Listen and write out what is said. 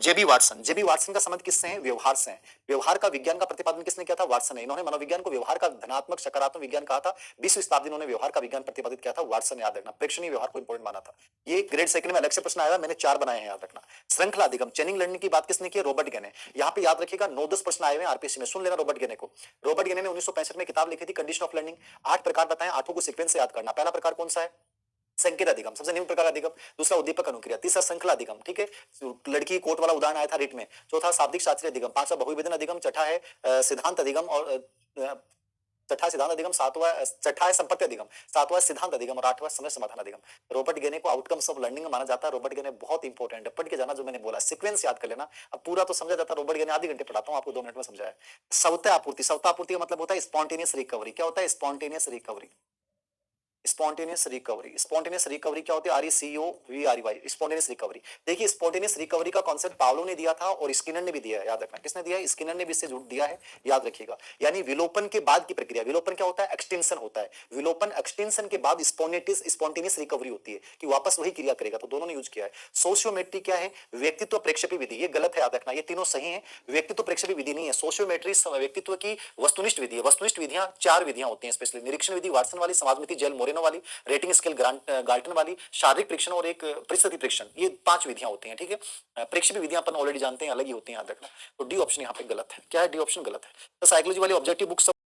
जेबी Watson का संबंध किससे है? व्यवहार से है। व्यवहार का विज्ञान का प्रतिपादन किसने किया था? वाटसन ने। इन्होंने मनोविज्ञान को व्यवहार का धनात्मक सकारात्मक विज्ञान कहा था। 20वीं शताब्दी इन्होंने व्यवहार का विज्ञान प्रतिपादित किया था, वाटसन, याद रखना। प्रेक्षणीय व्यवहार को इंपॉर्टेंट माना था। ये ग्रेड सेकंड में अलग से प्रश्न आया, मैंने 4 बनाए हैं, याद रखना। श्रृंखला अधिगम, चेनिंग लर्निंग की बात किसने की? रॉबर्ट गे ने। यहाँ पे याद रखिएगा 9-10 प्रश्न आए हुए हैं आरपीएससी में, सुन लेना रॉबर्ट गे को। रॉबर्ट गे ने 1965 में किताब लिखी थी कंडीशन ऑफ लर्निंग। 8 प्रकार बताएं, 8 को सीक्वेंस से याद करना। पहला प्रकार कौन सा है? संकेत अधिगम, सबसे निम्न प्रकार अधिगम। दूसरा उद्दीपक अनुक्रिया। तीसरा श्रृंखला अधिगम, ठीक है, लड़की कोट वाला उदाहरण आया था रिट में। चौथा शाब्दिक शास्त्रीय अधिगम। पांचवा बहुविधन अधिगम। छठा है सिद्धांत अधिगम और छठा सिद्धांत अधिगम। सातवां छठा है संपत्ति अधिगम। सातवां सिद्धांत अधिगम और आठवां समय समाधान अधिगम। रॉबर्ट गेने को आउटकम्स ऑफ लर्निंग माना जाता है। रॉबर्ट गेने बहुत इंपॉर्टेंट है, पढ़ के जाना, जो मैंने बोला सीक्वेंस याद कर लेना। अब पूरा तो समझा जाता है, रॉबर्ट गेने आधे घंटे पढ़ाता हूं आपको, 2 मिनट में समझाया। सवता आपूर्ति, सवता आपूर्ति का मतलब होता है स्पॉन्टेनियस रिकवरी। क्या होता है? Spontaneous recovery. Spontaneous recovery, spontaneous recovery क्या होती है? RECOVRY, spontaneous recovery. देखिए स्पॉन्टेनियस रिकवरी का कॉन्सेप्ट पावलो ने दिया था और स्किनर ने भी दिया है, याद रखना। किसने दिया है? स्किनर ने भी इससे जुड़ दिया है, याद रखिएगा। यानी विलोपन के बाद की प्रक्रिया, विलोपन क्या होता है? एक्सटेंशन होता है। विलोपन एक्सटेंशन के बाद स्पॉन्टेनियस रिकवरी होती है कि वापस वही क्रिया करेगा, तो दोनों ने यूज किया है। सोशियोमेट्री क्या है? व्यक्तित्व प्रेक्षेपी विधि, ये गलत है, याद रखना। ये तीनों सही है, व्यक्तित्व प्रेक्षेपी विधि नहीं है। सोशियोमेट्री व्यक्तित्व की वस्तुनिष्ठ विधि है। वस्तुनिष्ठ विधियां 4 विधियां होती हैं स्पेशली। निरीक्षण विधि वाटसन वाली, समाजमिति जेल मोरेनो वाली, रेटिंग स्केल गाल्टन वाली, शारीरिक परीक्षण और एक परिस्थिति परीक्षण, ये 5 विधियां होती हैं, ठीक है। प्रेक्षेपी विधियां अपन ऑलरेडी जानते हैं, अलग ही होती हैं, याद रखना। तो डी ऑप्शन यहाँ पे गलत है। क्या है? डी ऑप्शन गलत है। तो साइकोलॉजी वाली ऑब्जेक्टिव बुक